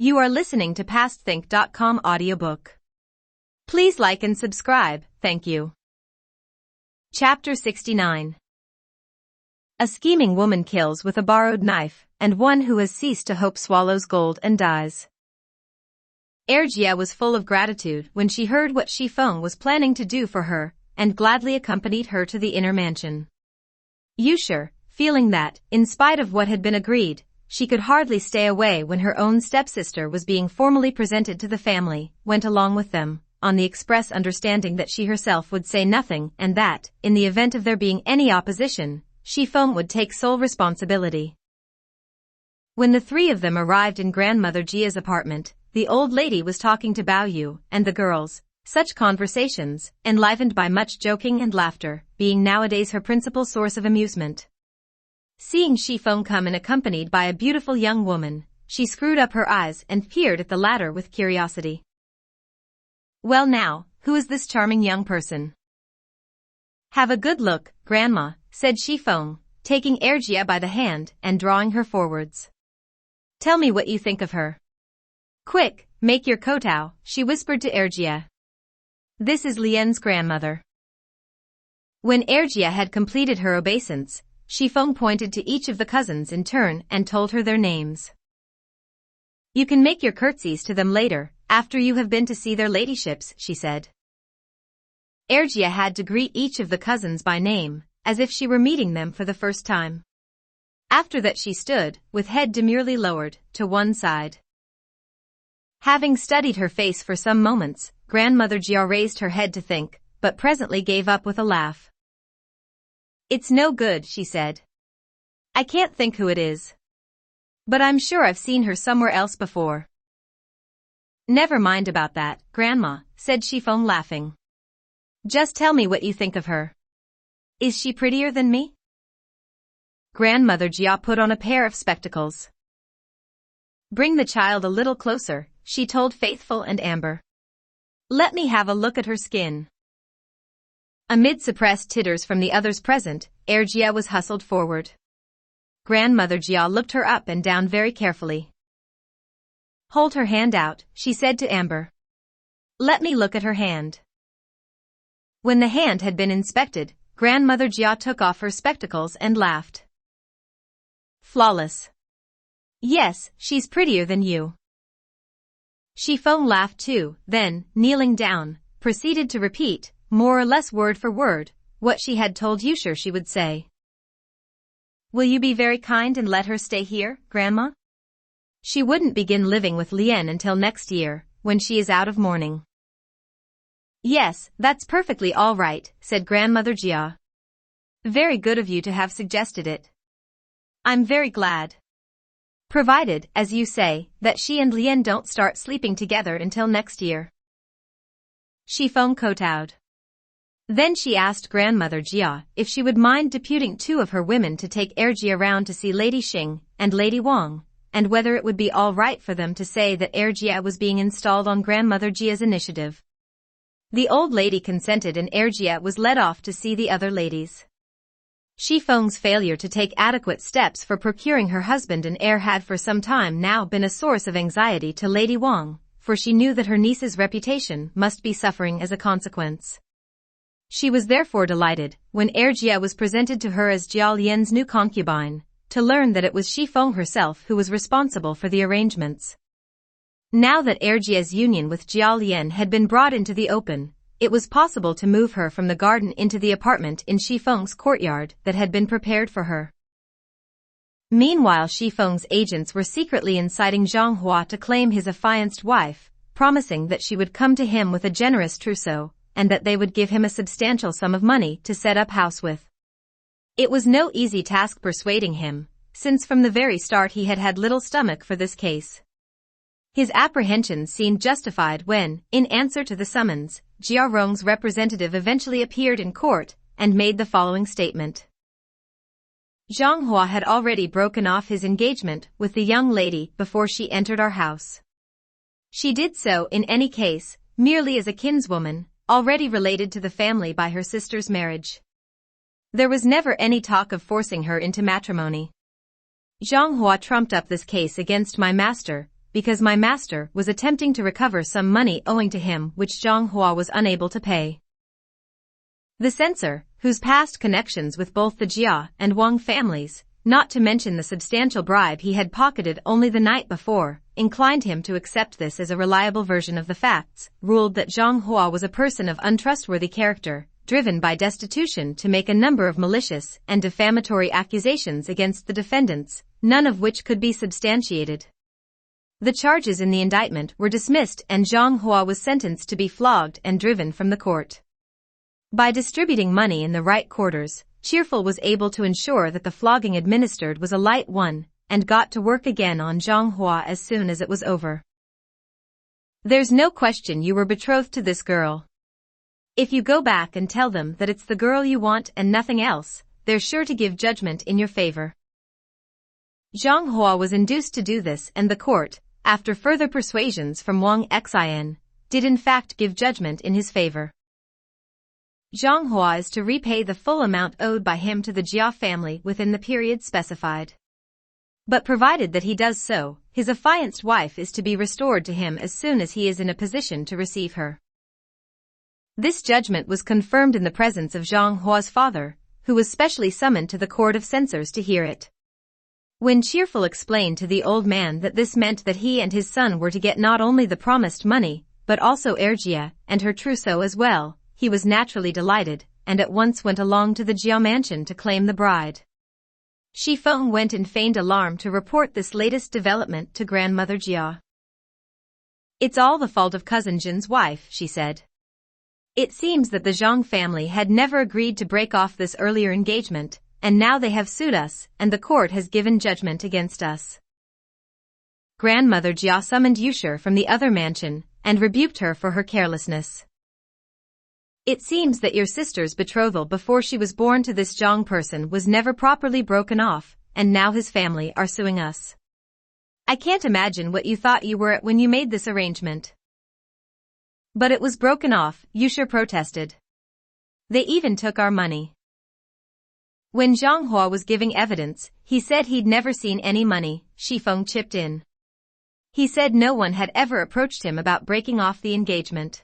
You are listening to pastthink.com audiobook. Please like and subscribe, thank you. Chapter 69. A scheming woman kills with a borrowed knife, and one who has ceased to hope swallows gold and dies. Ergia was full of gratitude when she heard what Xueqin was planning to do for her, and gladly accompanied her to the inner mansion. Xueqin, feeling that, in spite of what had been agreed, she could hardly stay away when her own stepsister was being formally presented to the family, went along with them, on the express understanding that she herself would say nothing and that, in the event of there being any opposition, Xueqin would take sole responsibility. When the three of them arrived in Grandmother Jia's apartment, the old lady was talking to Bao Yu and the girls, such conversations, enlivened by much joking and laughter, being nowadays her principal source of amusement. Seeing Xueqin come in accompanied by a beautiful young woman, she screwed up her eyes and peered at the latter with curiosity. "Well now, who is this charming young person?" "Have a good look, Grandma," said Xueqin, taking Ergia by the hand and drawing her forwards. "Tell me what you think of her." "Quick, make your kowtow," she whispered to Ergia. "This is Lien's grandmother." When Ergia had completed her obeisance, Xueqin pointed to each of the cousins in turn and told her their names. "You can make your curtsies to them later, after you have been to see their ladyships," she said. Ergia had to greet each of the cousins by name, as if she were meeting them for the first time. After that she stood, with head demurely lowered, to one side. Having studied her face for some moments, Grandmother Jia raised her head to think, but presently gave up with a laugh. "It's no good," she said. "I can't think who it is. But I'm sure I've seen her somewhere else before." "Never mind about that, Grandma," said Xueqin laughing. "Just tell me what you think of her. Is she prettier than me?" Grandmother Jia put on a pair of spectacles. "Bring the child a little closer," she told Faithful and Amber. "Let me have a look at her skin." Amid suppressed titters from the others present, Ergia was hustled forward. Grandmother Jia looked her up and down very carefully. "Hold her hand out," she said to Amber. "Let me look at her hand." When the hand had been inspected, Grandmother Jia took off her spectacles and laughed. "Flawless. Yes, she's prettier than you." Xueqin laughed too, then, kneeling down, proceeded to repeat, more or less word for word, what she had told Xueqin she would say. "Will you be very kind and let her stay here, Grandma? She wouldn't begin living with Lien until next year, when she is out of mourning." "Yes, that's perfectly all right," said Grandmother Jia. "Very good of you to have suggested it. I'm very glad. Provided, as you say, that she and Lien don't start sleeping together until next year." Xueqin kowtowed. Then she asked Grandmother Jia if she would mind deputing two of her women to take Ergia around to see Lady Xing and Lady Wang, and whether it would be all right for them to say that Ergia was being installed on Grandmother Jia's initiative. The old lady consented and Ergia was led off to see the other ladies. Xueqin's failure to take adequate steps for procuring her husband an heir had for some time now been a source of anxiety to Lady Wang, for she knew that her niece's reputation must be suffering as a consequence. She was therefore delighted, when Ergia was presented to her as Jia Lien's new concubine, to learn that it was Xueqin herself who was responsible for the arrangements. Now that Ergia's union with Jia Lien had been brought into the open, it was possible to move her from the garden into the apartment in Xueqin's courtyard that had been prepared for her. Meanwhile Xueqin's agents were secretly inciting Zhang Hua to claim his affianced wife, promising that she would come to him with a generous trousseau, and that they would give him a substantial sum of money to set up house with. It was no easy task persuading him, since from the very start he had had little stomach for this case. His apprehensions seemed justified when, in answer to the summons, Jia Rong's representative eventually appeared in court and made the following statement. Zhang Hua had already broken off his engagement with the young lady before she entered our house. She did so in any case, merely as a kinswoman, already related to the family by her sister's marriage. There was never any talk of forcing her into matrimony. Zhang Hua trumped up this case against my master, because my master was attempting to recover some money owing to him which Zhang Hua was unable to pay. The censor, whose past connections with both the Jia and Wang families, not to mention the substantial bribe he had pocketed only the night before, inclined him to accept this as a reliable version of the facts, ruled that Zhang Hua was a person of untrustworthy character, driven by destitution to make a number of malicious and defamatory accusations against the defendants, none of which could be substantiated. The charges in the indictment were dismissed and Zhang Hua was sentenced to be flogged and driven from the court. By distributing money in the right quarters, Cheerful was able to ensure that the flogging administered was a light one, and got to work again on Zhang Hua as soon as it was over. There's no question you were betrothed to this girl. If you go back and tell them that it's the girl you want and nothing else, they're sure to give judgment in your favor. Zhang Hua was induced to do this and the court, after further persuasions from Wang Xin, did in fact give judgment in his favor. Zhang Hua is to repay the full amount owed by him to the Jia family within the period specified. But provided that he does so, his affianced wife is to be restored to him as soon as he is in a position to receive her. This judgment was confirmed in the presence of Zhang Hua's father, who was specially summoned to the court of censors to hear it. When Cheerful explained to the old man that this meant that he and his son were to get not only the promised money, but also Erjia and her trousseau as well, he was naturally delighted, and at once went along to the Jia mansion to claim the bride. Shifeng went in feigned alarm to report this latest development to grandmother Jia. It's all the fault of cousin Jin's wife, she said. It seems that the Zhang family had never agreed to break off this earlier engagement, and now they have sued us, and the court has given judgment against us. Grandmother Jia summoned Yusher from the other mansion, and rebuked her for her carelessness. It seems that your sister's betrothal before she was born to this Zhang person was never properly broken off, and now his family are suing us. I can't imagine what you thought you were at when you made this arrangement. But it was broken off, Yusher protested. They even took our money. When Zhang Hua was giving evidence, he said he'd never seen any money, Shifeng chipped in. He said no one had ever approached him about breaking off the engagement.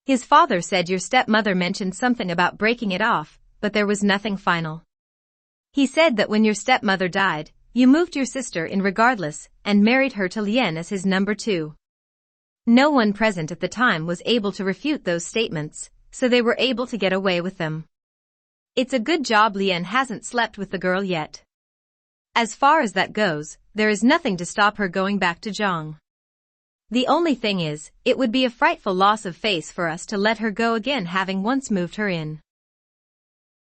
His father said your stepmother mentioned something about breaking it off, but there was nothing final. He said that when your stepmother died, you moved your sister in regardless, and married her to Lian as his number 2. No one present at the time was able to refute those statements, so they were able to get away with them. It's a good job Lian hasn't slept with the girl yet. As far as that goes, there is nothing to stop her going back to Zhang. The only thing is, it would be a frightful loss of face for us to let her go again having once moved her in.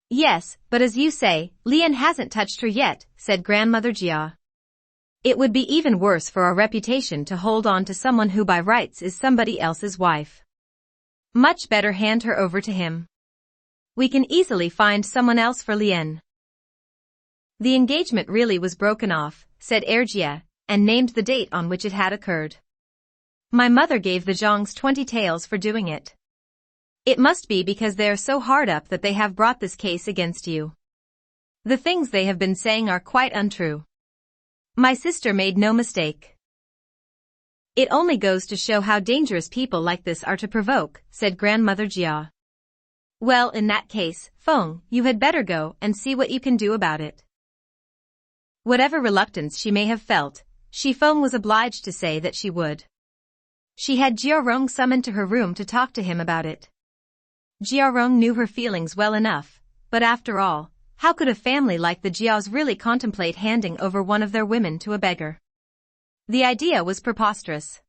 Yes, but as you say, Lian hasn't touched her yet, said grandmother Jia. It would be even worse for our reputation to hold on to someone who by rights is somebody else's wife. Much better hand her over to him. We can easily find someone else for Lian. The engagement really was broken off, said Erjia, and named the date on which it had occurred. My mother gave the Zhangs 20 taels for doing it. It must be because they are so hard up that they have brought this case against you. The things they have been saying are quite untrue. My sister made no mistake. It only goes to show how dangerous people like this are to provoke, said grandmother Jia. Well, in that case, Feng, you had better go and see what you can do about it. Whatever reluctance she may have felt, Shifeng was obliged to say that she would. She had Jiarong summoned to her room to talk to him about it. Jiarong knew her feelings well enough, but after all, how could a family like the Jiaos really contemplate handing over one of their women to a beggar? The idea was preposterous.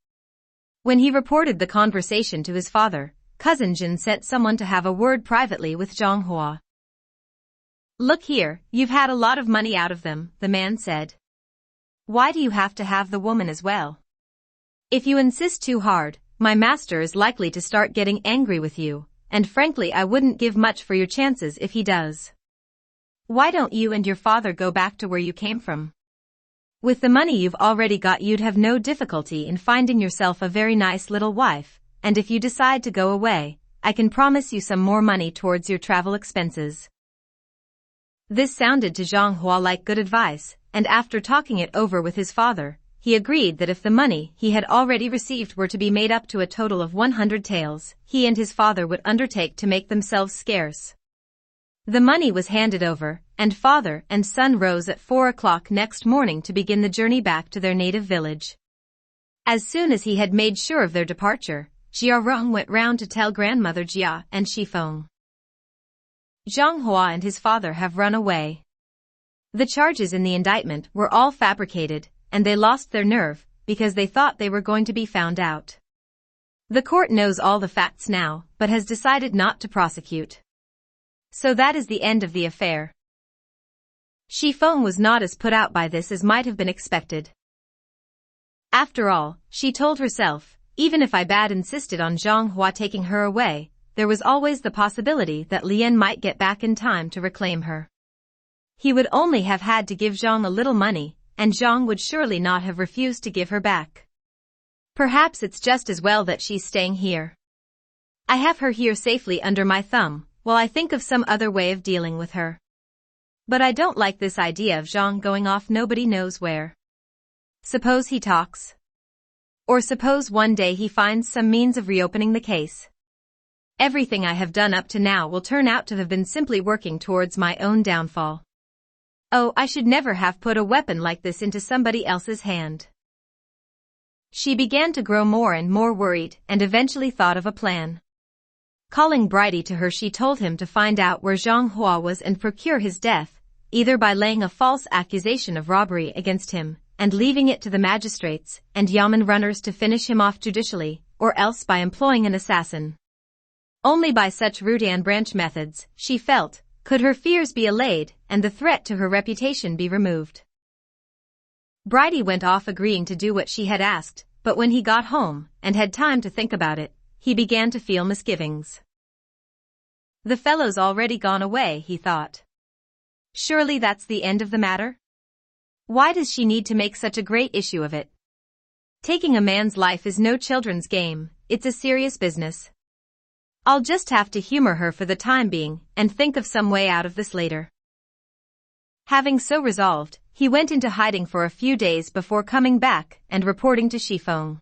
When he reported the conversation to his father, cousin Jin sent someone to have a word privately with Zhang Hua. Look here, you've had a lot of money out of them, the man said. Why do you have to have the woman as well? If you insist too hard, my master is likely to start getting angry with you, and frankly I wouldn't give much for your chances if he does. Why don't you and your father go back to where you came from? With the money you've already got you'd have no difficulty in finding yourself a very nice little wife, and if you decide to go away, I can promise you some more money towards your travel expenses. This sounded to Zhang Hua like good advice, and after talking it over with his father, he agreed that if the money he had already received were to be made up to a total of 100 taels, he and his father would undertake to make themselves scarce. The money was handed over, and father and son rose at 4 o'clock next morning to begin the journey back to their native village. As soon as he had made sure of their departure, Jia Rong went round to tell grandmother Jia and Shifeng. Zhang Hua and his father have run away. The charges in the indictment were all fabricated, and they lost their nerve, because they thought they were going to be found out. The court knows all the facts now, but has decided not to prosecute. So that is the end of the affair. Shifeng was not as put out by this as might have been expected. After all, she told herself, even if I bad insisted on Zhang Hua taking her away, there was always the possibility that Lian might get back in time to reclaim her. He would only have had to give Zhang a little money, and Zhang would surely not have refused to give her back. Perhaps it's just as well that she's staying here. I have her here safely under my thumb, while I think of some other way of dealing with her. But I don't like this idea of Zhang going off nobody knows where. Suppose he talks? Or suppose one day he finds some means of reopening the case? Everything I have done up to now will turn out to have been simply working towards my own downfall. Oh, I should never have put a weapon like this into somebody else's hand. She began to grow more and more worried and eventually thought of a plan. Calling Bridie to her, she told him to find out where Zhang Hua was and procure his death, either by laying a false accusation of robbery against him and leaving it to the magistrates and yamen runners to finish him off judicially, or else by employing an assassin. Only by such root and branch methods, she felt, could her fears be allayed and the threat to her reputation be removed. Bridie went off agreeing to do what she had asked, but when he got home and had time to think about it, he began to feel misgivings. The fellow's already gone away, he thought. Surely that's the end of the matter? Why does she need to make such a great issue of it? Taking a man's life is no children's game, it's a serious business. I'll just have to humor her for the time being and think of some way out of this later. Having so resolved, he went into hiding for a few days before coming back and reporting to Shifeng.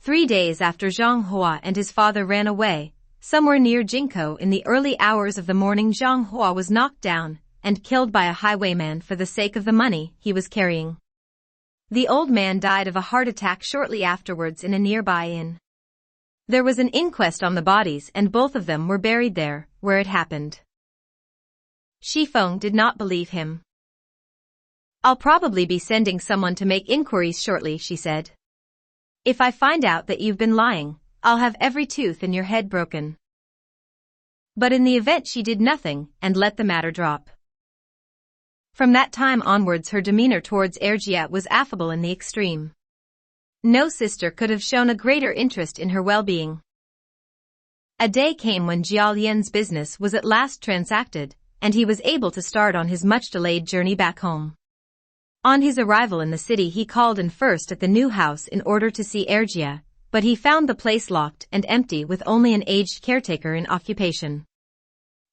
3 days after Zhang Hua and his father ran away, somewhere near Jinko in the early hours of the morning, Zhang Hua was knocked down and killed by a highwayman for the sake of the money he was carrying. The old man died of a heart attack shortly afterwards in a nearby inn. There was an inquest on the bodies and both of them were buried there, where it happened. Shifeng did not believe him. I'll probably be sending someone to make inquiries shortly, she said. If I find out that you've been lying, I'll have every tooth in your head broken. But in the event she did nothing and let the matter drop. From that time onwards her demeanor towards Erjia was affable in the extreme. No sister could have shown a greater interest in her well-being. A day came when Jia Lian's business was at last transacted, and he was able to start on his much-delayed journey back home. On his arrival in the city he called in first at the new house in order to see Erjia, but he found the place locked and empty with only an aged caretaker in occupation.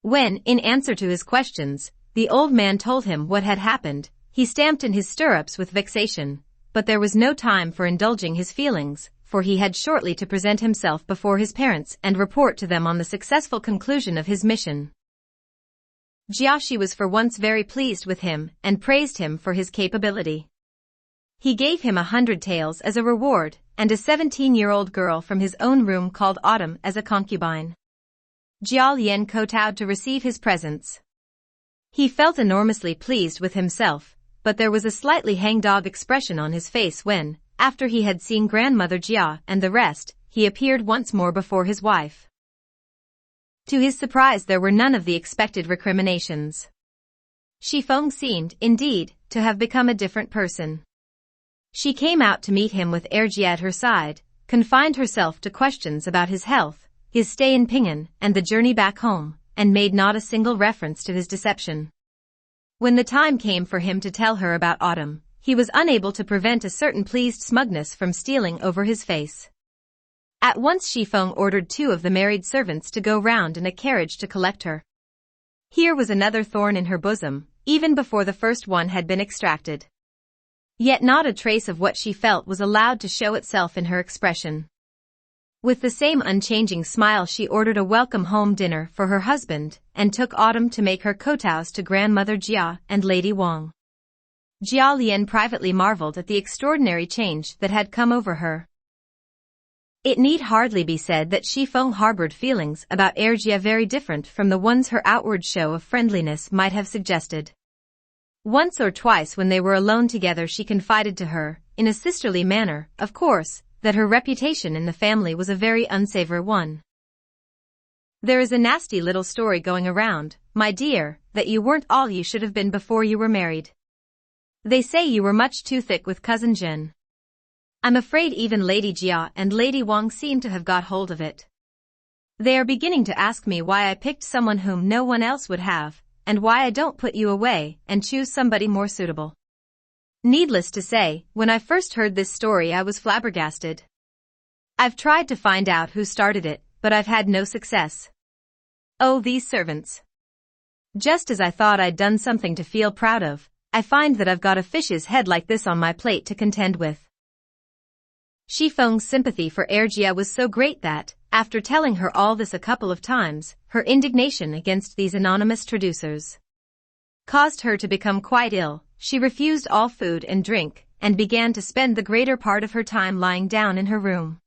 When, in answer to his questions, the old man told him what had happened, he stamped in his stirrups with vexation, but there was no time for indulging his feelings, for he had shortly to present himself before his parents and report to them on the successful conclusion of his mission. Jiashi was for once very pleased with him and praised him for his capability. He gave him 100 taels as a reward and a 17-year-old girl from his own room called Autumn as a concubine. Jia Lian kowtowed to receive his presents. He felt enormously pleased with himself, but there was a slightly hangdog expression on his face when, after he had seen grandmother Jia and the rest, he appeared once more before his wife. To his surprise there were none of the expected recriminations. Shifeng seemed, indeed, to have become a different person. She came out to meet him with Erjia at her side, confined herself to questions about his health, his stay in Ping'an, and the journey back home, and made not a single reference to his deception. When the time came for him to tell her about Autumn, he was unable to prevent a certain pleased smugness from stealing over his face. At once Shifeng ordered 2 of the married servants to go round in a carriage to collect her. Here was another thorn in her bosom, even before the first one had been extracted. Yet not a trace of what she felt was allowed to show itself in her expression. With the same unchanging smile she ordered a welcome home dinner for her husband and took Autumn to make her kowtows to grandmother Jia and Lady Wang. Jia Lian privately marveled at the extraordinary change that had come over her. It need hardly be said that Shi Feng harbored feelings about Jia very different from the ones her outward show of friendliness might have suggested. Once or twice when they were alone together she confided to her, in a sisterly manner, of course, that her reputation in the family was a very unsavory one. "There is a nasty little story going around, my dear, that you weren't all you should have been before you were married. They say you were much too thick with cousin Jen. I'm afraid even Lady Jia and Lady Wang seem to have got hold of it. They are beginning to ask me why I picked someone whom no one else would have, and why I don't put you away and choose somebody more suitable." Needless to say, when I first heard this story I was flabbergasted. I've tried to find out who started it, but I've had no success. Oh, these servants. Just as I thought I'd done something to feel proud of, I find that I've got a fish's head like this on my plate to contend with. Shi Feng's sympathy for Jia was so great that, after telling her all this a couple of times, her indignation against these anonymous traducers caused her to become quite ill. She refused all food and drink, and began to spend the greater part of her time lying down in her room.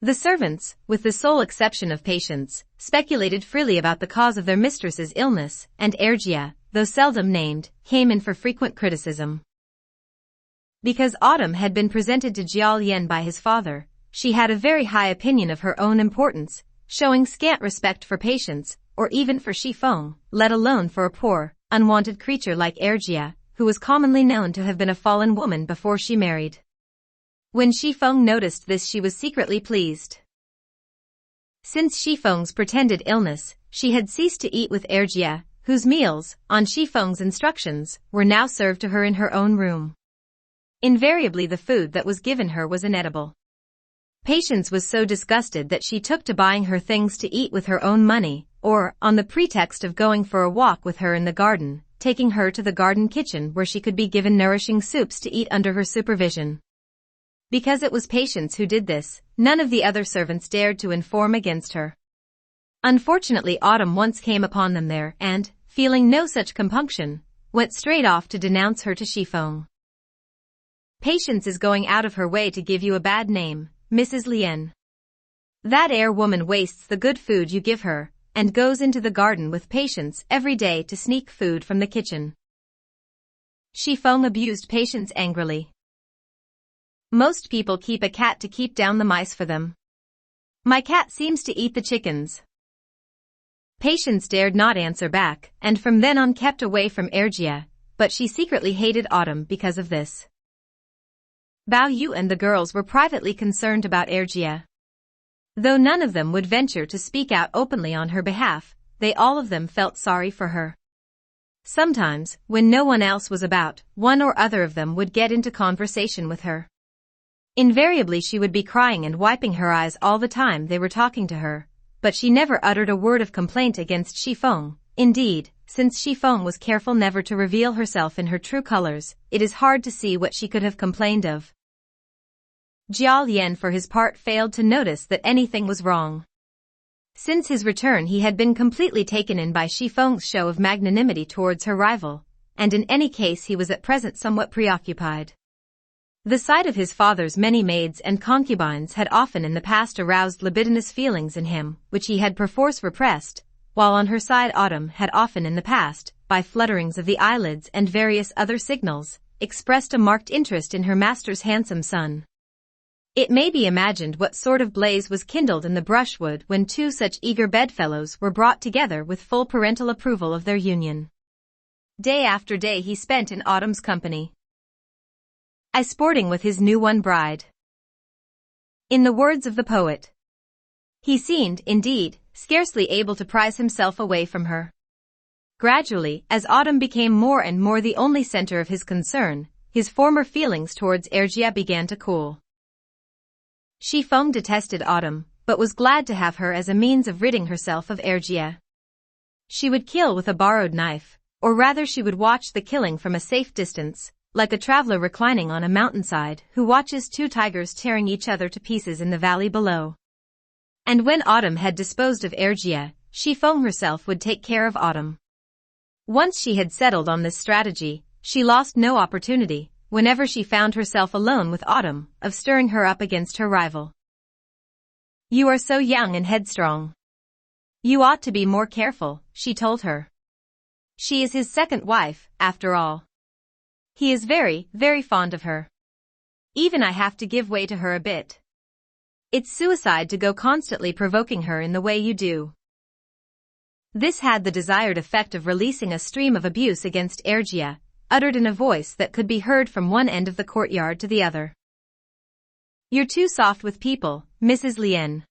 The servants, with the sole exception of Patience, speculated freely about the cause of their mistress's illness, and Jia, though seldom named, came in for frequent criticism. Because Autumn had been presented to Jia Lian by his father, she had a very high opinion of her own importance, showing scant respect for Patience, or even for Shi Feng, let alone for a poor, unwanted creature like Jia, who was commonly known to have been a fallen woman before she married. When Shi Feng noticed this she was secretly pleased. Since Shi Feng's pretended illness, she had ceased to eat with Jia, whose meals, on Shi Feng's instructions, were now served to her in her own room. Invariably the food that was given her was inedible. Patience was so disgusted that she took to buying her things to eat with her own money, or, on the pretext of going for a walk with her in the garden, taking her to the garden kitchen where she could be given nourishing soups to eat under her supervision. Because it was Patience who did this, none of the other servants dared to inform against her. Unfortunately Autumn once came upon them there and, feeling no such compunction, went straight off to denounce her to Shi Feng. "Patience is going out of her way to give you a bad name, Mrs. Lian. That woman wastes the good food you give her, and goes into the garden with Patience every day to sneak food from the kitchen." Shi Feng abused Patience angrily. "Most people keep a cat to keep down the mice for them. My cat seems to eat the chickens." Patience dared not answer back, and from then on kept away from Jia, but she secretly hated Autumn because of this. Bao Yu and the girls were privately concerned about Jia. Though none of them would venture to speak out openly on her behalf, they all of them felt sorry for her. Sometimes, when no one else was about, one or other of them would get into conversation with her. Invariably she would be crying and wiping her eyes all the time they were talking to her, but she never uttered a word of complaint against Shi Feng. Indeed, since Shi Feng was careful never to reveal herself in her true colors, it is hard to see what she could have complained of. Jia Lian for his part failed to notice that anything was wrong. Since his return he had been completely taken in by Shi Feng's show of magnanimity towards her rival, and in any case he was at present somewhat preoccupied. The sight of his father's many maids and concubines had often in the past aroused libidinous feelings in him, which he had perforce repressed, while on her side Autumn had often in the past, by flutterings of the eyelids and various other signals, expressed a marked interest in her master's handsome son. It may be imagined what sort of blaze was kindled in the brushwood when two such eager bedfellows were brought together with full parental approval of their union. Day after day he spent in Autumn's company, sporting with his new-won bride. In the words of the poet, he seemed, indeed, scarcely able to prise himself away from her. Gradually, as Autumn became more and more the only center of his concern, his former feelings towards Jia began to cool. Shi Feng detested Autumn, but was glad to have her as a means of ridding herself of Jia. She would kill with a borrowed knife, or rather she would watch the killing from a safe distance, like a traveler reclining on a mountainside who watches two tigers tearing each other to pieces in the valley below. And when Autumn had disposed of Ergia, Feng herself would take care of Autumn. Once she had settled on this strategy, she lost no opportunity, whenever she found herself alone with Autumn, of stirring her up against her rival. "You are so young and headstrong. You ought to be more careful," she told her. "She is his second wife, after all. He is very, very fond of her. Even I have to give way to her a bit. It's suicide to go constantly provoking her in the way you do." This had the desired effect of releasing a stream of abuse against Ergia, uttered in a voice that could be heard from one end of the courtyard to the other. "You're too soft with people, Mrs. Lien.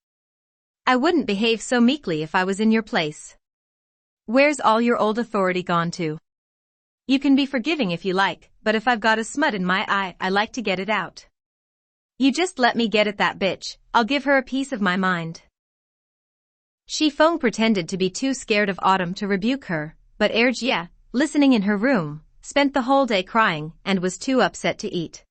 I wouldn't behave so meekly if I was in your place. Where's all your old authority gone to? You can be forgiving if you like, but if I've got a smut in my eye, I like to get it out. You just let me get at that bitch, I'll give her a piece of my mind." Feng pretended to be too scared of Autumn to rebuke her, but Ergia, listening in her room, spent the whole day crying and was too upset to eat.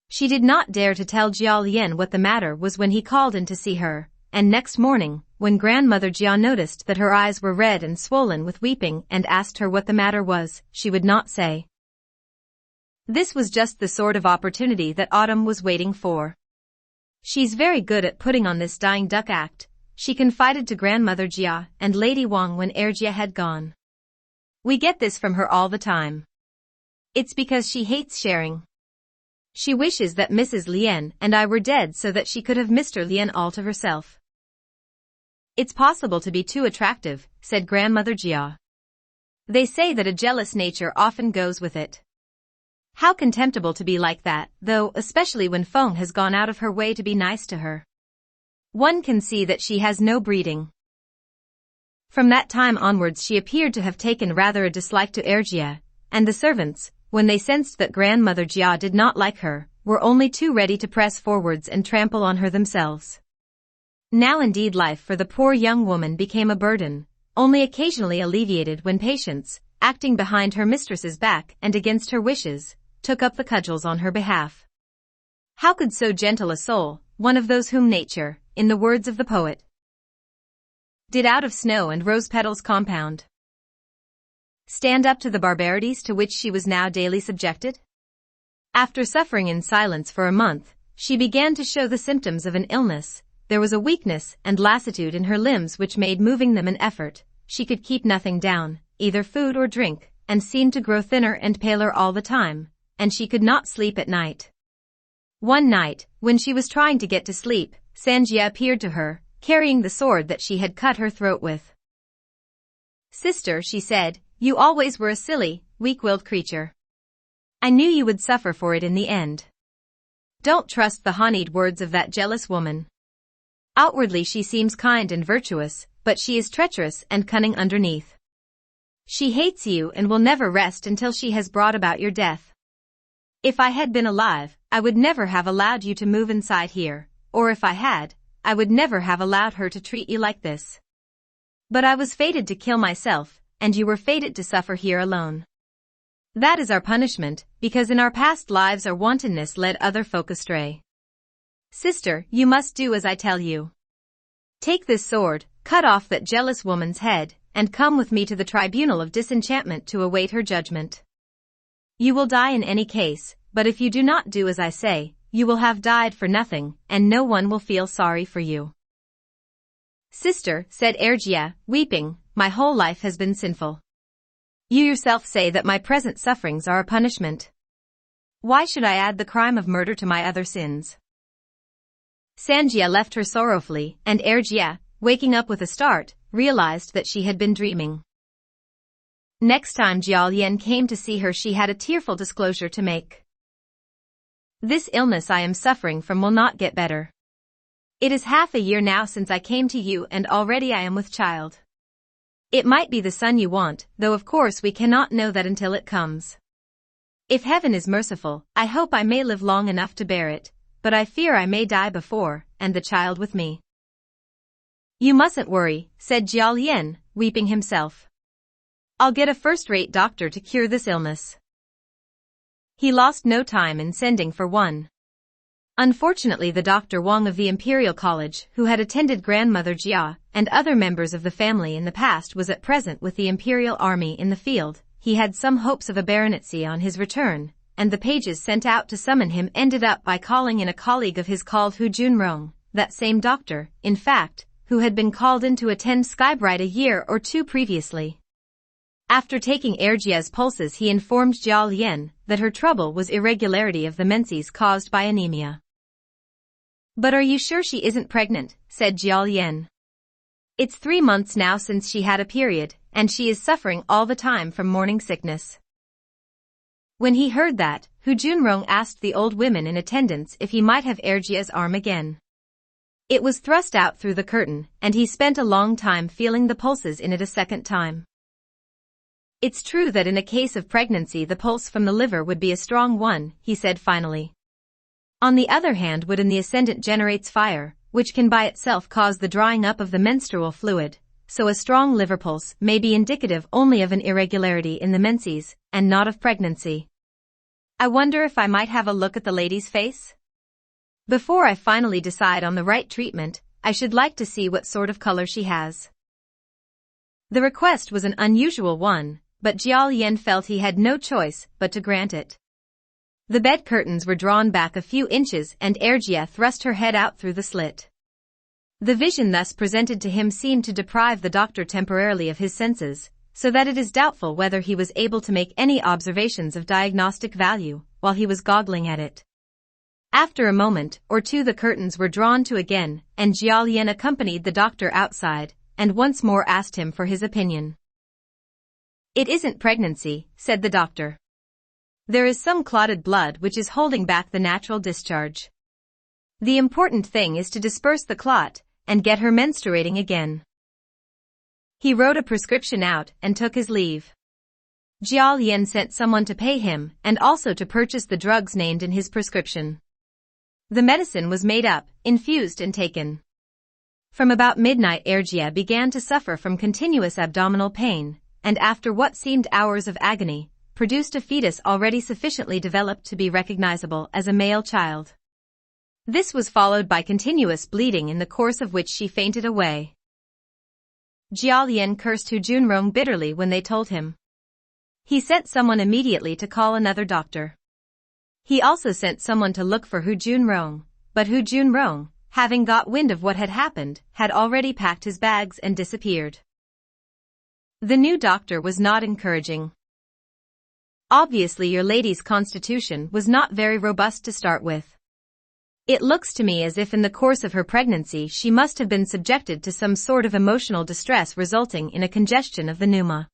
She did not dare to tell Jiao Lian what the matter was when he called in to see her, and next morning, when Grandmother Jia noticed that her eyes were red and swollen with weeping and asked her what the matter was, she would not say. This was just the sort of opportunity that Autumn was waiting for. "She's very good at putting on this dying duck act," she confided to Grandmother Jia and Lady Wang when Ergia had gone. "We get this from her all the time. It's because she hates sharing. She wishes that Mrs. Lien and I were dead so that she could have Mr. Lien all to herself." "It's possible to be too attractive," said Grandmother Jia. "They say that a jealous nature often goes with it. How contemptible to be like that, though, especially when Feng has gone out of her way to be nice to her. One can see that she has no breeding." From that time onwards she appeared to have taken rather a dislike to Ergia, and the servants, when they sensed that Grandmother Jia did not like her, were only too ready to press forwards and trample on her themselves. Now indeed life for the poor young woman became a burden, only occasionally alleviated when Patience, acting behind her mistress's back and against her wishes, took up the cudgels on her behalf. How could so gentle a soul, one of those whom nature, in the words of the poet, did out of snow and rose petals compound, stand up to the barbarities to which she was now daily subjected? After suffering in silence for a month, she began to show the symptoms of an illness. There was a weakness and lassitude in her limbs which made moving them an effort. She could keep nothing down, either food or drink, and seemed to grow thinner and paler all the time, and she could not sleep at night. One night, when she was trying to get to sleep, Sanjia appeared to her, carrying the sword that she had cut her throat with. "Sister," she said, "you always were a silly, weak-willed creature. I knew you would suffer for it in the end. Don't trust the honeyed words of that jealous woman. Outwardly she seems kind and virtuous, but she is treacherous and cunning underneath. She hates you and will never rest until she has brought about your death. If I had been alive, I would never have allowed you to move inside here, or if I had, I would never have allowed her to treat you like this. But I was fated to kill myself, and you were fated to suffer here alone. That is our punishment, because in our past lives our wantonness led other folk astray. Sister, you must do as I tell you. Take this sword, cut off that jealous woman's head, and come with me to the tribunal of disenchantment to await her judgment. You will die in any case, but if you do not do as I say, you will have died for nothing, and no one will feel sorry for you." "Sister," said Ergia, weeping, "my whole life has been sinful. You yourself say that my present sufferings are a punishment. Why should I add the crime of murder to my other sins?" Sanjia left her sorrowfully, and Ergia, waking up with a start, realized that she had been dreaming. Next time Jiao Lian came to see her she had a tearful disclosure to make. "This illness I am suffering from will not get better. It is half a year now since I came to you and already I am with child. It might be the son you want, though of course we cannot know that until it comes. If heaven is merciful, I hope I may live long enough to bear it, but I fear I may die before, and the child with me." "You mustn't worry," said Jiao Lian, weeping himself. "I'll get a first-rate doctor to cure this illness." He lost no time in sending for one. Unfortunately, the Dr. Wang of the Imperial College, who had attended Grandmother Jia and other members of the family in the past, was at present with the Imperial Army in the field. He had some hopes of a baronetcy on his return, and the pages sent out to summon him ended up by calling in a colleague of his called Hu Junrong, that same doctor, in fact, who had been called in to attend Skybright a year or two previously. After taking Erjia's pulses, he informed Jia Lian that her trouble was irregularity of the menses caused by anemia. "But are you sure she isn't pregnant?" said Jia Lian. "It's 3 months now since she had a period, and she is suffering all the time from morning sickness." When he heard that, Hu Junrong asked the old women in attendance if he might have Erjia's arm again. It was thrust out through the curtain, and he spent a long time feeling the pulses in it a second time. "It's true that in a case of pregnancy the pulse from the liver would be a strong one," he said finally. "On the other hand, wood in the ascendant generates fire, which can by itself cause the drying up of the menstrual fluid, so a strong liver pulse may be indicative only of an irregularity in the menses, and not of pregnancy. I wonder if I might have a look at the lady's face? Before I finally decide on the right treatment, I should like to see what sort of color she has." The request was an unusual one, but Jia Lian felt he had no choice but to grant it. The bed curtains were drawn back a few inches and Erjia thrust her head out through the slit. The vision thus presented to him seemed to deprive the doctor temporarily of his senses, so that it is doubtful whether he was able to make any observations of diagnostic value while he was goggling at it. After a moment or two the curtains were drawn to again, and Jia Lian accompanied the doctor outside, and once more asked him for his opinion. "It isn't pregnancy," said the doctor. "There is some clotted blood which is holding back the natural discharge. The important thing is to disperse the clot and get her menstruating again." He wrote a prescription out and took his leave. Jia Lian sent someone to pay him and also to purchase the drugs named in his prescription. The medicine was made up, infused and taken. From about midnight Erjia began to suffer from continuous abdominal pain, and after what seemed hours of agony, produced a fetus already sufficiently developed to be recognizable as a male child. This was followed by continuous bleeding, in the course of which she fainted away. Jia Lian cursed Hu Junrong bitterly when they told him. He sent someone immediately to call another doctor. He also sent someone to look for Hu Junrong, but Hu Junrong, having got wind of what had happened, had already packed his bags and disappeared. The new doctor was not encouraging. "Obviously your lady's constitution was not very robust to start with. It looks to me as if in the course of her pregnancy she must have been subjected to some sort of emotional distress resulting in a congestion of the pneuma.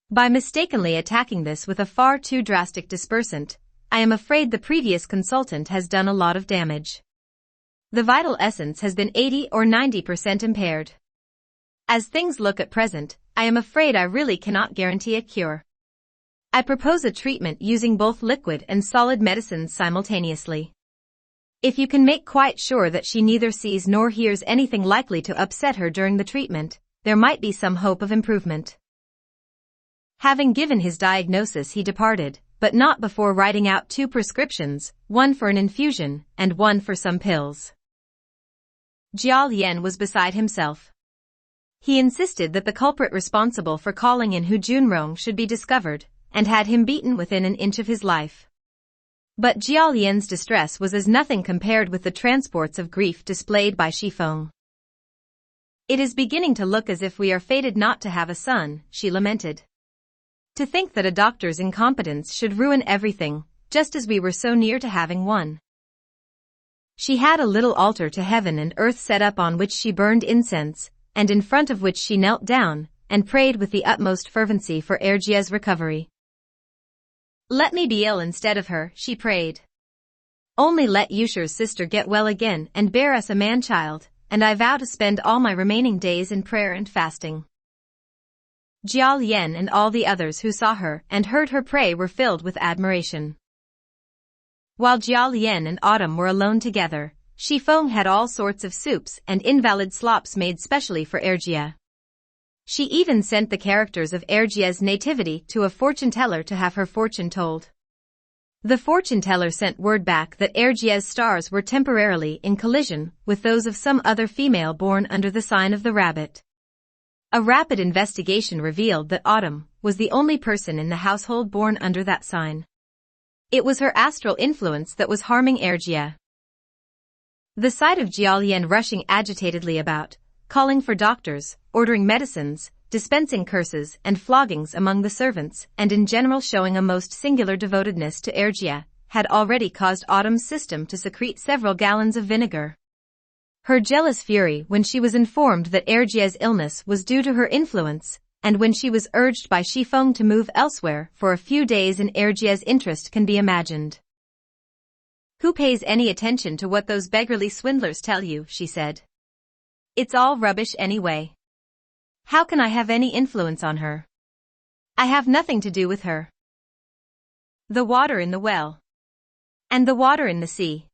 By mistakenly attacking this with a far too drastic dispersant, I am afraid the previous consultant has done a lot of damage. The vital essence has been 80 or 90% impaired. As things look at present, I am afraid I really cannot guarantee a cure. I propose a treatment using both liquid and solid medicines simultaneously. If you can make quite sure that she neither sees nor hears anything likely to upset her during the treatment, there might be some hope of improvement." Having given his diagnosis he departed, but not before writing out 2 prescriptions, one for an infusion and one for some pills. Jia Lian was beside himself. He insisted that the culprit responsible for calling in Hu Junrong should be discovered, and had him beaten within an inch of his life. But Jia Lian's distress was as nothing compared with the transports of grief displayed by Shifeng. "It is beginning to look as if we are fated not to have a son," she lamented. "To think that a doctor's incompetence should ruin everything, just as we were so near to having one." She had a little altar to heaven and earth set up on which she burned incense, and in front of which she knelt down and prayed with the utmost fervency for Erjia's recovery. "Let me be ill instead of her," she prayed. "Only let Yusher's sister get well again and bear us a man-child, and I vow to spend all my remaining days in prayer and fasting." Jia Lian and all the others who saw her and heard her pray were filled with admiration. While Jia Lian and Autumn were alone together, Shifeng had all sorts of soups and invalid slops made specially for Erjia. She even sent the characters of Erjia's nativity to a fortune-teller to have her fortune told. The fortune teller sent word back that Ergia's stars were temporarily in collision with those of some other female born under the sign of the rabbit. A rapid investigation revealed that Autumn was the only person in the household born under that sign. It was her astral influence that was harming Ergia. The sight of Jialian rushing agitatedly about, calling for doctors, ordering medicines, dispensing curses and floggings among the servants, and in general showing a most singular devotedness to Ergia, had already caused Autumn's system to secrete several gallons of vinegar. Her jealous fury when she was informed that Ergia's illness was due to her influence, and when she was urged by Xifeng to move elsewhere for a few days in Ergia's interest can be imagined. "Who pays any attention to what those beggarly swindlers tell you?" she said. "It's all rubbish anyway. How can I have any influence on her? I have nothing to do with her. The water in the well. And the water in the sea.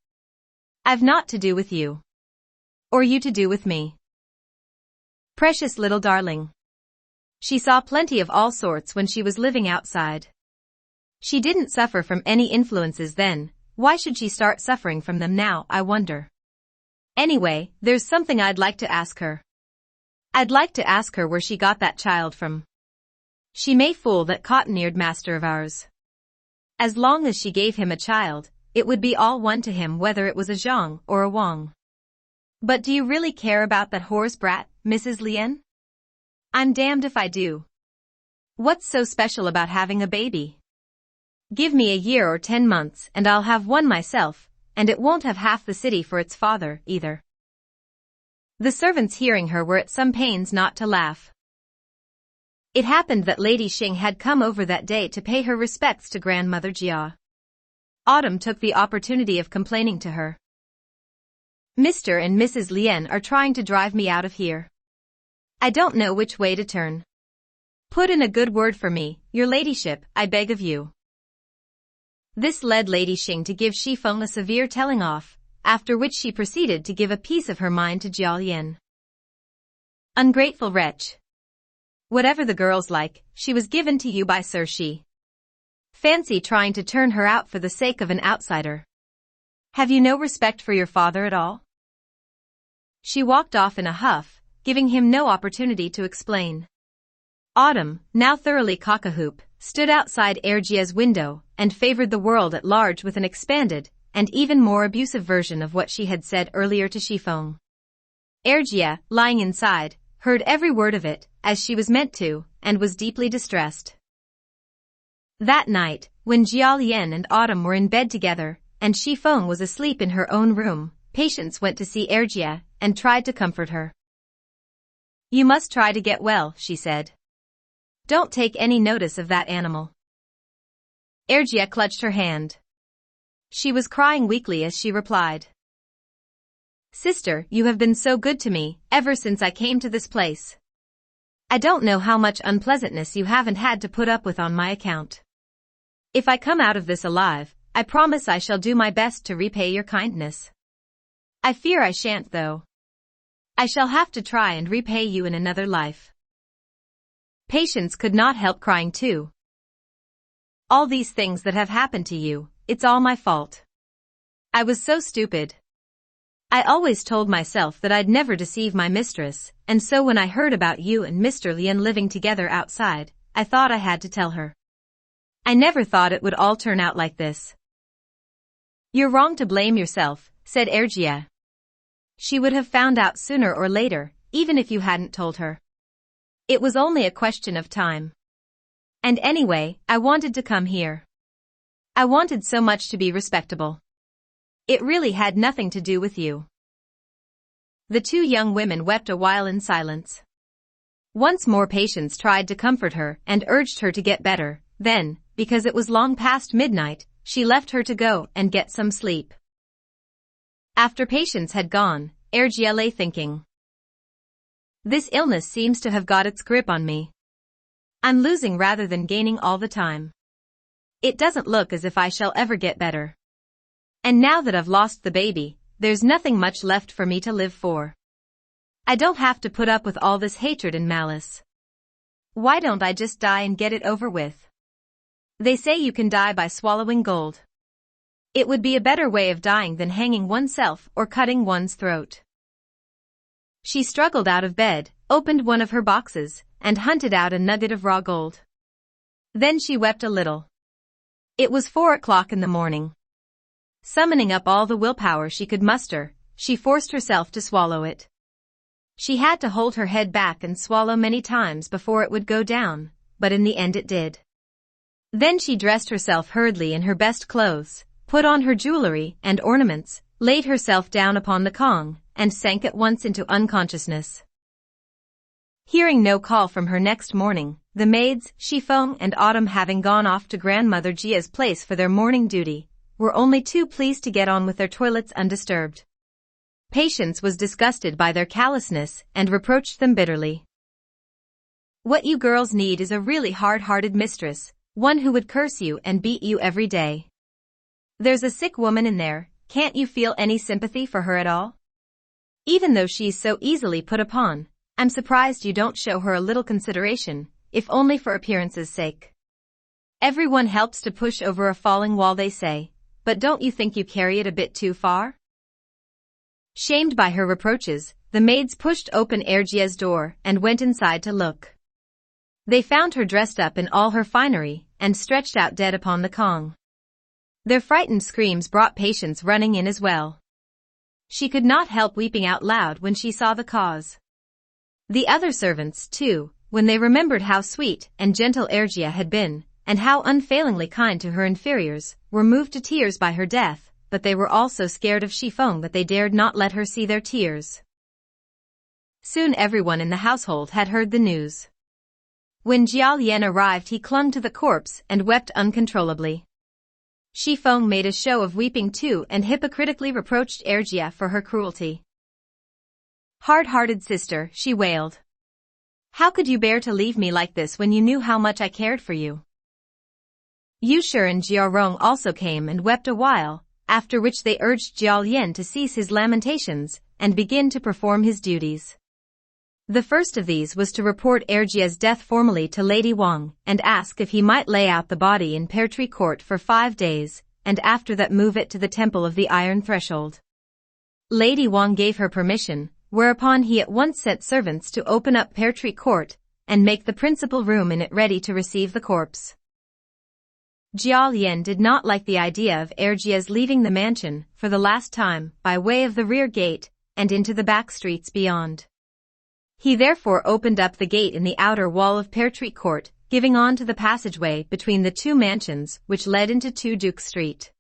I've naught to do with you. Or you to do with me. Precious little darling." She saw plenty of all sorts when she was living outside. She didn't suffer from any influences then, why should she start suffering from them now, I wonder? Anyway, there's something I'd like to ask her. I'd like to ask her where she got that child from. She may fool that cotton-eared master of ours. As long as she gave him a child, it would be all one to him whether it was a Zhang or a Wang. But do you really care about that whore's brat, Mrs. Lian? I'm damned if I do. What's so special about having a baby? Give me a year or 10 months and I'll have one myself, and it won't have half the city for its father, either. The servants hearing her were at some pains not to laugh. It happened that Lady Xing had come over that day to pay her respects to Grandmother Jia. Autumn took the opportunity of complaining to her. "Mr. and Mrs. Lian are trying to drive me out of here. I don't know which way to turn. Put in a good word for me, your ladyship, I beg of you." This led Lady Xing to give Xifeng a severe telling off, after which she proceeded to give a piece of her mind to Jialian. "Ungrateful wretch. Whatever the girl's like, she was given to you by Sir Shi. Fancy trying to turn her out for the sake of an outsider. Have you no respect for your father at all?" She walked off in a huff, giving him no opportunity to explain. Autumn, now thoroughly cock-a-hoop, stood outside Ergia's window and favored the world at large with an expanded and even more abusive version of what she had said earlier to Xifeng. Ergia, lying inside, heard every word of it, as she was meant to, and was deeply distressed. That night, when Jialian and Autumn were in bed together, and Xifeng was asleep in her own room, Patience went to see Ergia and tried to comfort her. "You must try to get well," she said. "Don't take any notice of that animal." Ergia clutched her hand. She was crying weakly as she replied. "Sister, you have been so good to me, ever since I came to this place. I don't know how much unpleasantness you haven't had to put up with on my account. If I come out of this alive, I promise I shall do my best to repay your kindness. I fear I shan't though. I shall have to try and repay you in another life." Patience could not help crying too. "All these things that have happened to you, it's all my fault. I was so stupid. I always told myself that I'd never deceive my mistress, and so when I heard about you and Mr. Lian living together outside, I thought I had to tell her. I never thought it would all turn out like this." "You're wrong to blame yourself," said Ergia. "She would have found out sooner or later, even if you hadn't told her. It was only a question of time. And anyway, I wanted to come here. I wanted so much to be respectable. It really had nothing to do with you." The two young women wept a while in silence. Once more Patience tried to comfort her and urged her to get better, then, because it was long past midnight, she left her to go and get some sleep. After Patience had gone, Ergia lay thinking. "This illness seems to have got its grip on me. I'm losing rather than gaining all the time. It doesn't look as if I shall ever get better. And now that I've lost the baby, there's nothing much left for me to live for. I don't have to put up with all this hatred and malice. Why don't I just die and get it over with? They say you can die by swallowing gold. It would be a better way of dying than hanging oneself or cutting one's throat. She struggled out of bed, opened one of her boxes, and hunted out a nugget of raw gold. Then she wept a little. It was 4 o'clock in the morning. Summoning up all the willpower she could muster, she forced herself to swallow it. She had to hold her head back and swallow many times before it would go down, but in the end it did. Then she dressed herself hurriedly in her best clothes, put on her jewelry and ornaments, laid herself down upon the Kong, and sank at once into unconsciousness. Hearing no call from her next morning, the maids, Shifeng and Autumn having gone off to Grandmother Jia's place for their morning duty, were only too pleased to get on with their toilets undisturbed. Patience was disgusted by their callousness and reproached them bitterly. What you girls need is a really hard-hearted mistress, one who would curse you and beat you every day. There's a sick woman in there, can't you feel any sympathy for her at all? Even though she's so easily put upon, I'm surprised you don't show her a little consideration, if only for appearance's sake. Everyone helps to push over a falling wall, they say, but don't you think you carry it a bit too far? Shamed by her reproaches, the maids pushed open Ergia's door and went inside to look. They found her dressed up in all her finery and stretched out dead upon the Kong. Their frightened screams brought Patience running in as well. She could not help weeping out loud when she saw the cause. The other servants, too, when they remembered how sweet and gentle Ergia had been, and how unfailingly kind to her inferiors, were moved to tears by her death, but they were also scared of Shifeng that they dared not let her see their tears. Soon everyone in the household had heard the news. When Jiao Yan arrived, he clung to the corpse and wept uncontrollably. Shifeng made a show of weeping too and hypocritically reproached Ergia for her cruelty. "Hard-hearted sister," she wailed. "How could you bear to leave me like this when you knew how much I cared for you?" Yusher and Jiarong also came and wept a while, after which they urged Jiao Yan to cease his lamentations and begin to perform his duties. The first of these was to report Ergia's death formally to Lady Wang and ask if he might lay out the body in Pear Tree Court for 5 days, and after that move it to the Temple of the Iron Threshold. Lady Wang gave her permission, whereupon he at once sent servants to open up Pear Tree Court and make the principal room in it ready to receive the corpse. Jiao Yan did not like the idea of Ergia's leaving the mansion for the last time by way of the rear gate and into the back streets beyond. He therefore opened up the gate in the outer wall of Pear Tree Court, giving on to the passageway between the two mansions which led into 2 Duke Street.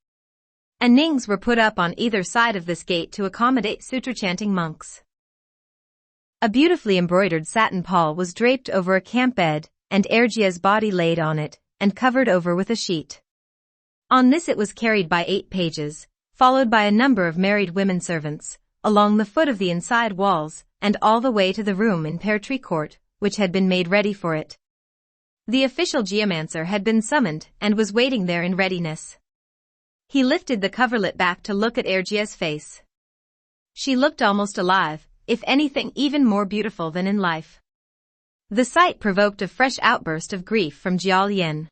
Anings were put up on either side of this gate to accommodate sutra-chanting monks. A beautifully embroidered satin pall was draped over a camp bed, and Ergia's body laid on it, and covered over with a sheet. On this it was carried by 8 pages, followed by a number of married women servants, along the foot of the inside walls, and all the way to the room in Pear Tree Court, which had been made ready for it. The official geomancer had been summoned and was waiting there in readiness. He lifted the coverlet back to look at Ergia's face. She looked almost alive, if anything even more beautiful than in life. The sight provoked a fresh outburst of grief from Jiao Yan.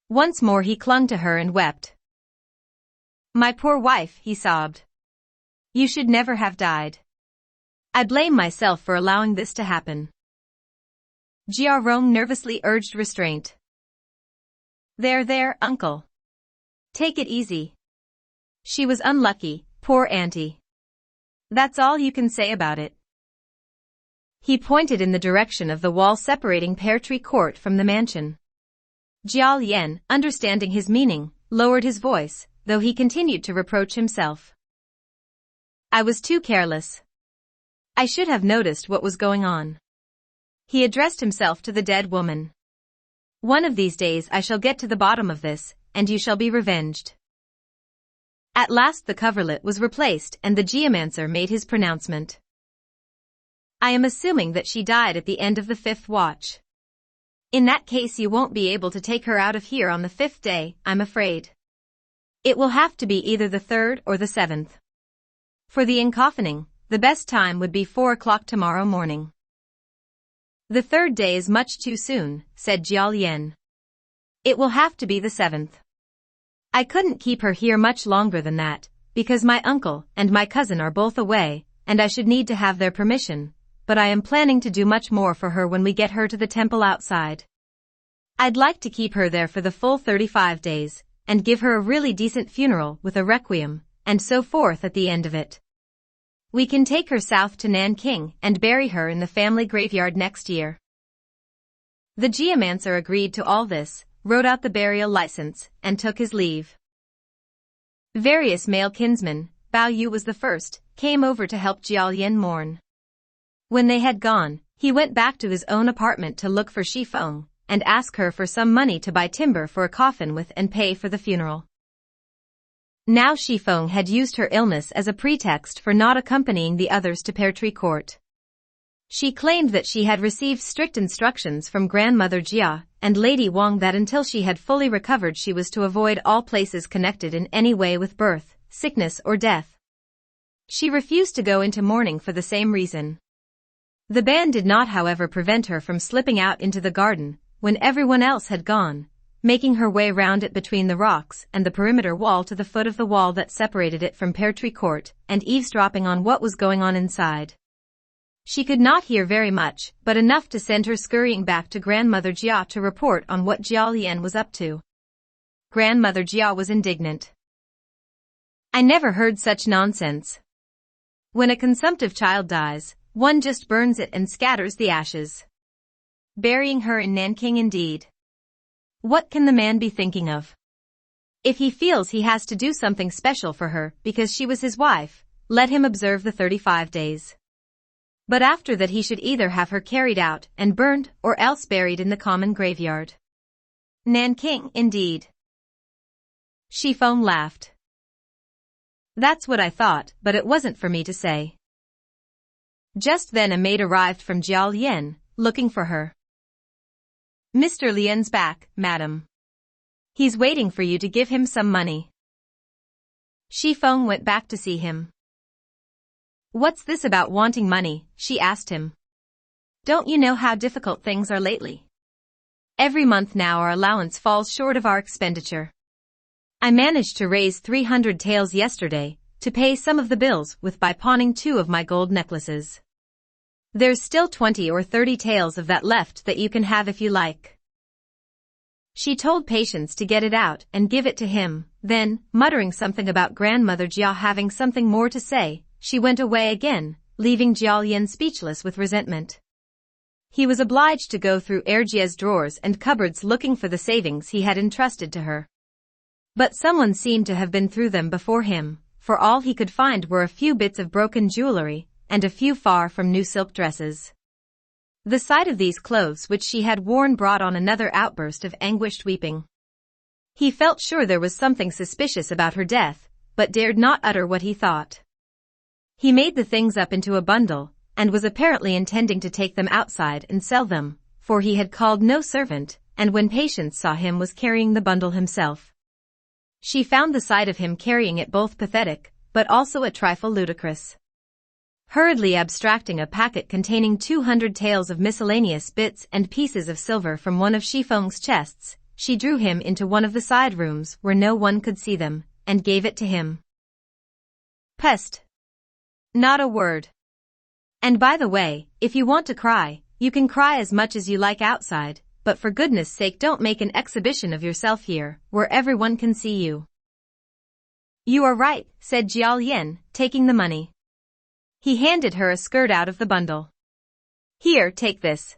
Once more he clung to her and wept. "My poor wife," he sobbed. "You should never have died. I blame myself for allowing this to happen." Jiarong nervously urged restraint. There, uncle. Take it easy. She was unlucky, poor auntie. That's all you can say about it." He pointed in the direction of the wall separating Pear Tree Court from the mansion. Jiao Yan, understanding his meaning, lowered his voice, though he continued to reproach himself. "I was too careless. I should have noticed what was going on." He addressed himself to the dead woman. "One of these days I shall get to the bottom of this, and you shall be revenged." At last the coverlet was replaced and the geomancer made his pronouncement. "I am assuming that she died at the end of the 5th watch. In that case you won't be able to take her out of here on the 5th day, I'm afraid. It will have to be either the 3rd or the 7th. For the encoffining, the best time would be 4 o'clock tomorrow morning." "The 3rd day is much too soon," said Jiao Yan. "It will have to be the 7th. I couldn't keep her here much longer than that, because my uncle and my cousin are both away, and I should need to have their permission, but I am planning to do much more for her when we get her to the temple outside. I'd like to keep her there for the full 35 days, and give her a really decent funeral with a requiem, and so forth at the end of it. We can take her south to Nanking and bury her in the family graveyard next year. The geomancer agreed to all this, wrote out the burial license, and took his leave. Various male kinsmen, Bao Yu was the first, came over to help Jiao mourn. When they had gone, he went back to his own apartment to look for Shifeng, and ask her for some money to buy timber for a coffin with and pay for the funeral. Now Shifeng had used her illness as a pretext for not accompanying the others to Pear Tree Court. She claimed that she had received strict instructions from Grandmother Jia and Lady Wang that until she had fully recovered she was to avoid all places connected in any way with birth, sickness or death. She refused to go into mourning for the same reason. The ban did not, however, prevent her from slipping out into the garden when everyone else had gone, making her way round it between the rocks and the perimeter wall to the foot of the wall that separated it from Pear Tree Court, and eavesdropping on what was going on inside. She could not hear very much, but enough to send her scurrying back to Grandmother Jia to report on what Jiao Lian was up to. Grandmother Jia was indignant. I never heard such nonsense. When a consumptive child dies, one just burns it and scatters the ashes. Burying her in Nanking indeed. What can the man be thinking of? If he feels he has to do something special for her because she was his wife, let him observe the 35 days. But after that he should either have her carried out and burned or else buried in the common graveyard. Nanking, indeed. Shifeng laughed. That's what I thought, but it wasn't for me to say. Just then a maid arrived from Jiao Lian, looking for her. Mr. Lian's back, madam. He's waiting for you to give him some money. Shifeng went back to see him. What's this about wanting money? She asked him. Don't you know how difficult things are lately? Every month now our allowance falls short of our expenditure. I managed to raise 300 taels yesterday to pay some of the bills with by pawning 2 of my gold necklaces. There's still 20 or 30 taels of that left that you can have if you like. She told Patience to get it out and give it to him, then, muttering something about Grandmother Jia having something more to say, she went away again, leaving Jiao Lian speechless with resentment. He was obliged to go through Erjia's drawers and cupboards looking for the savings he had entrusted to her. But someone seemed to have been through them before him, for all he could find were a few bits of broken jewelry, and a few far from new silk dresses. The sight of these clothes which she had worn brought on another outburst of anguished weeping. He felt sure there was something suspicious about her death, but dared not utter what he thought. He made the things up into a bundle, and was apparently intending to take them outside and sell them, for he had called no servant, and when Patience saw him was carrying the bundle himself. She found the sight of him carrying it both pathetic, but also a trifle ludicrous. Hurriedly abstracting a packet containing 200 taels of miscellaneous bits and pieces of silver from one of Shifeng's chests, she drew him into one of the side rooms where no one could see them, and gave it to him. Pest. Not a word. And by the way, if you want to cry, you can cry as much as you like outside, but for goodness sake don't make an exhibition of yourself here, where everyone can see you. You are right, said Jiao Lian, taking the money. He handed her a skirt out of the bundle. Here, take this.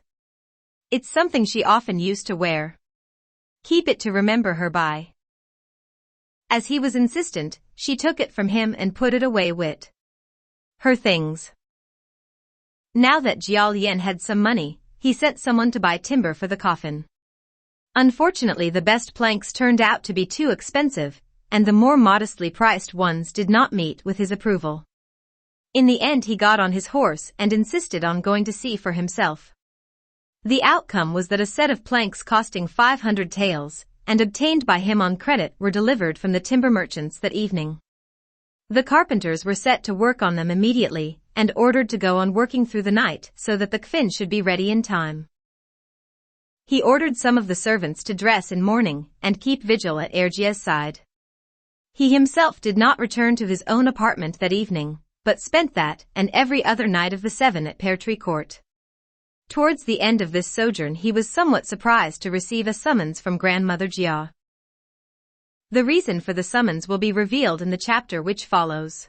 It's something she often used to wear. Keep it to remember her by. As he was insistent, she took it from him and put it away with her things. Now that Jiao Lian had some money, he sent someone to buy timber for the coffin. Unfortunately, the best planks turned out to be too expensive, and the more modestly priced ones did not meet with his approval. In the end he got on his horse and insisted on going to see for himself. The outcome was that a set of planks costing 500 taels, and obtained by him on credit, were delivered from the timber merchants that evening. The carpenters were set to work on them immediately, and ordered to go on working through the night so that the coffin should be ready in time. He ordered some of the servants to dress in mourning and keep vigil at Erjia's side. He himself did not return to his own apartment that evening, but spent that and every other night of the 7 at Pear Tree Court. Towards the end of this sojourn he was somewhat surprised to receive a summons from Grandmother Jia. The reason for the summons will be revealed in the chapter which follows.